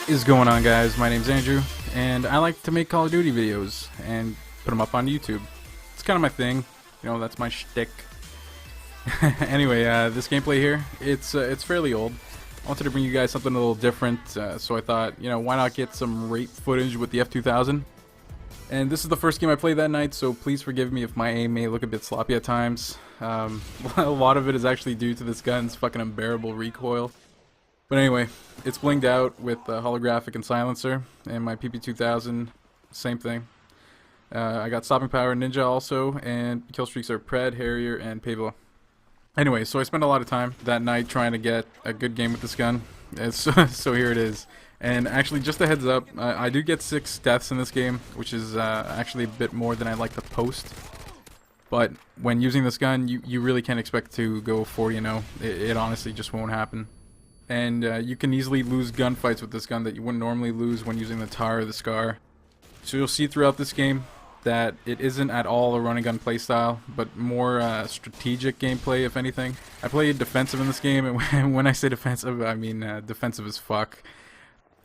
Is going on, guys? My name's Andrew, and I like to make Call of Duty videos and put them up on YouTube. It's kind of my thing, you know. That's my shtick. Anyway, this gameplay here, it's fairly old. I wanted to bring you guys something a little different, so I thought, you know, why not get some rape footage with the F2000? And this is the first game I played that night, so please forgive me if my aim may look a bit sloppy at times. A lot of it is actually due to this gun's fucking unbearable recoil. But anyway, it's blinged out with holographic and silencer, and my PP2000, same thing. I got stopping power ninja also, and kill streaks are Pred, Harrier, and Pavo. Anyway, so I spent a lot of time that night trying to get a good game with this gun, so here it is. And actually, just a heads up, I do get 6 deaths in this game, which is actually a bit more than I like to post. But when using this gun, you really can't expect to go 40-0. It honestly just won't happen. And you can easily lose gunfights with this gun that you wouldn't normally lose when using the TAR or the SCAR. So you'll see throughout this game that it isn't at all a running gun playstyle, but more strategic gameplay, if anything. I play defensive in this game, and when I say defensive, I mean defensive as fuck.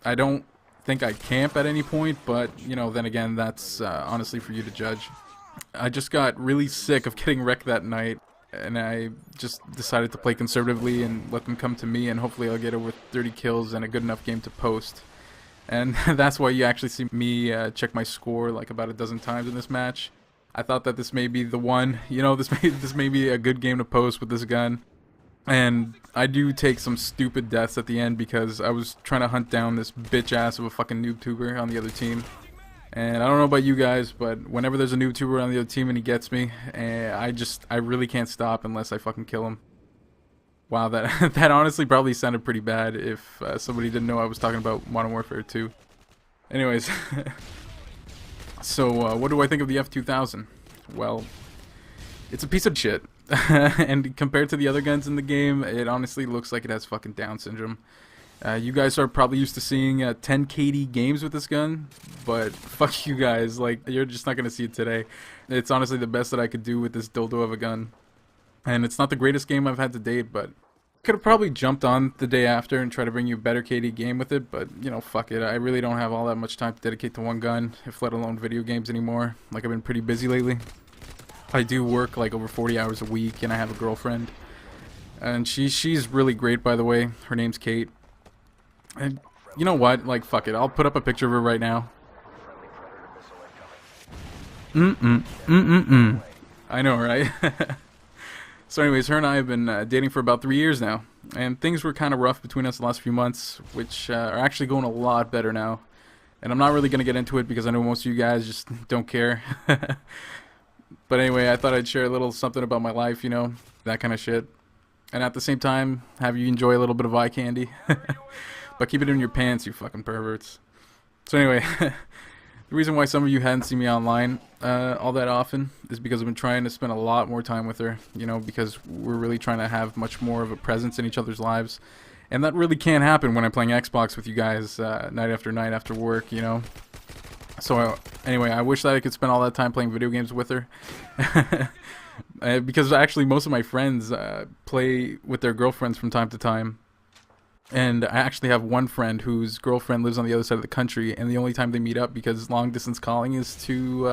I don't think I camp at any point, but, you know, then again, that's honestly for you to judge. I just got really sick of getting wrecked that night, and I just decided to play conservatively and let them come to me, and hopefully I'll get over 30 kills and a good enough game to post. And that's why you actually see me check my score like about a dozen times in this match. I thought that this may be the one, you know, this may be a good game to post with this gun. And I do take some stupid deaths at the end because I was trying to hunt down this bitch ass of a fucking noob tuber on the other team. And I don't know about you guys, but whenever there's a noob tuber on the other team and he gets me, I really can't stop unless I fucking kill him. Wow, that honestly probably sounded pretty bad if somebody didn't know I was talking about Modern Warfare 2. Anyways, so what do I think of the F2000? Well, it's a piece of shit. And compared to the other guns in the game, it honestly looks like it has fucking Down syndrome. You guys are probably used to seeing 10 KD games with this gun, but fuck you guys, like, you're just not gonna see it today. It's honestly the best that I could do with this dildo of a gun. And it's not the greatest game I've had to date, but could have probably jumped on the day after and try to bring you a better KD game with it, but, you know, fuck it. I really don't have all that much time to dedicate to one gun, if let alone video games anymore. Like, I've been pretty busy lately. I do work like over 40 hours a week, and I have a girlfriend. And she's really great, by the way. Her name's Kate. And you know what? Like, fuck it. I'll put up a picture of her right now. I know, right? So anyways, her and I have been dating for about 3 years now. And things were kind of rough between us the last few months, which are actually going a lot better now. And I'm not really going to get into it because I know most of you guys just don't care. But anyway, I thought I'd share a little something about my life, you know, that kind of shit. And at the same time, have you enjoy a little bit of eye candy. But keep it in your pants, you fucking perverts. So anyway, the reason why some of you hadn't seen me online all that often is because I've been trying to spend a lot more time with her, you know, because we're really trying to have much more of a presence in each other's lives. And that really can't happen when I'm playing Xbox with you guys night after work, you know. So anyway, I wish that I could spend all that time playing video games with her. Because actually most of my friends play with their girlfriends from time to time. And I actually have one friend whose girlfriend lives on the other side of the country, and the only time they meet up, because long distance calling is too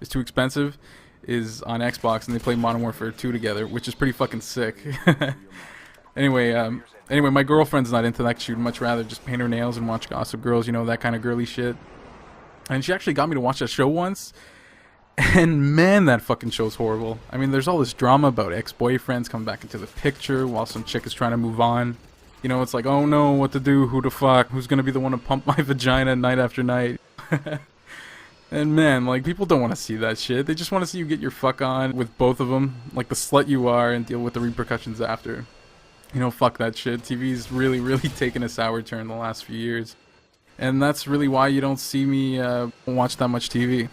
expensive, is on Xbox, and they play Modern Warfare 2 together, which is pretty fucking sick. Anyway, my girlfriend's not into that. She'd much rather just paint her nails and watch Gossip Girls, you know, that kind of girly shit. And she actually got me to watch that show once, and man, that fucking show's horrible. I mean, there's all this drama about ex-boyfriends coming back into the picture while some chick is trying to move on. You know, it's like, oh no, what to do, who to fuck, who's gonna be the one to pump my vagina night after night. And man, like, people don't want to see that shit. They just want to see you get your fuck on with both of them, like the slut you are, and deal with the repercussions after. You know, fuck that shit. TV's really, really taken a sour turn the last few years. And that's really why you don't see me watch that much TV.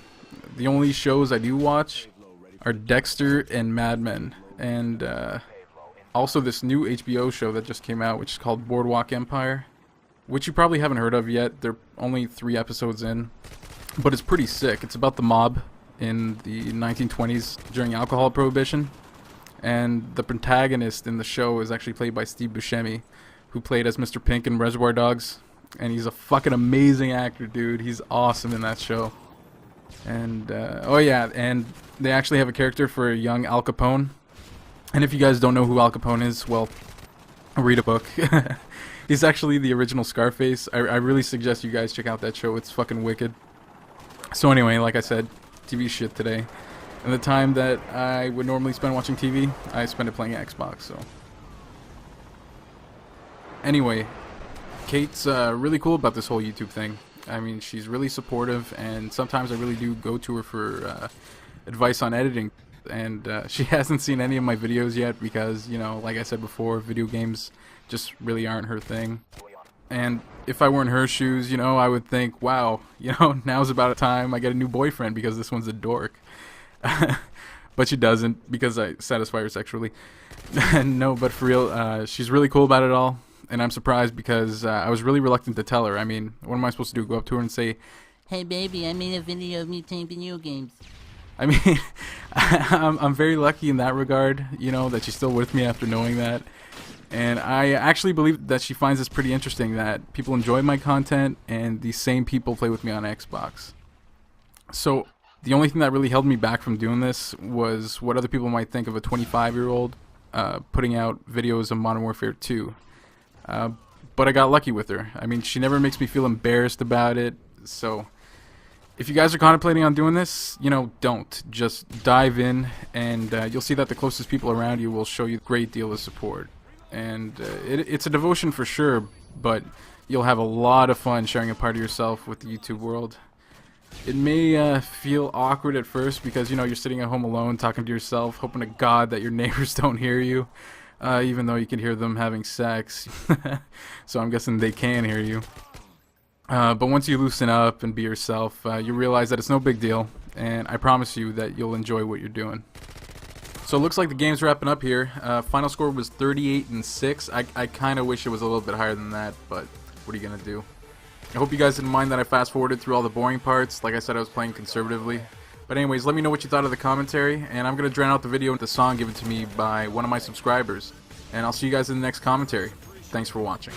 The only shows I do watch are Dexter and Mad Men. And also this new HBO show that just came out, which is called Boardwalk Empire, which you probably haven't heard of yet. They're only 3 episodes in, but it's pretty sick. It's about the mob in the 1920s during alcohol prohibition, and the protagonist in the show is actually played by Steve Buscemi, who played as Mr. Pink in Reservoir Dogs. and he's a fucking amazing actor, dude. He's awesome in that show. And oh yeah, and they actually have a character for young Al Capone. And if you guys don't know who Al Capone is, well, read a book. He's actually the original Scarface. I really suggest you guys check out that show. It's fucking wicked. So anyway, like I said, TV shit today. And the time that I would normally spend watching TV, I spend it playing Xbox, so. Anyway, Kate's really cool about this whole YouTube thing. I mean, she's really supportive, and sometimes I really do go to her for advice on editing. And she hasn't seen any of my videos yet because, you know, like I said before, video games just really aren't her thing. And if I were in her shoes, you know, I would think, wow, you know, now's about a time I get a new boyfriend because this one's a dork. But she doesn't, because I satisfy her sexually. No, but for real, she's really cool about it all. And I'm surprised because I was really reluctant to tell her. I mean, what am I supposed to do? Go up to her and say, "Hey baby, I made a video of me playing video games." I mean, I'm very lucky in that regard, you know, that she's still with me after knowing that. And I actually believe that she finds this pretty interesting, that people enjoy my content and these same people play with me on Xbox. So the only thing that really held me back from doing this was what other people might think of a 25-year-old putting out videos of Modern Warfare 2. But I got lucky with her. I mean, she never makes me feel embarrassed about it, so if you guys are contemplating on doing this, you know, don't. Just dive in, and you'll see that the closest people around you will show you a great deal of support. And it's a devotion for sure, but you'll have a lot of fun sharing a part of yourself with the YouTube world. It may feel awkward at first because, you know, you're sitting at home alone talking to yourself, hoping to God that your neighbors don't hear you, even though you can hear them having sex. So I'm guessing they can hear you. But once you loosen up and be yourself, you realize that it's no big deal, and I promise you that you'll enjoy what you're doing. So it looks like the game's wrapping up here. Final score was 38-6. I kind of wish it was a little bit higher than that, but what are you going to do? I hope you guys didn't mind that I fast-forwarded through all the boring parts. Like I said, I was playing conservatively. But anyways, let me know what you thought of the commentary, and I'm going to drown out the video with the song given to me by one of my subscribers. And I'll see you guys in the next commentary. Thanks for watching.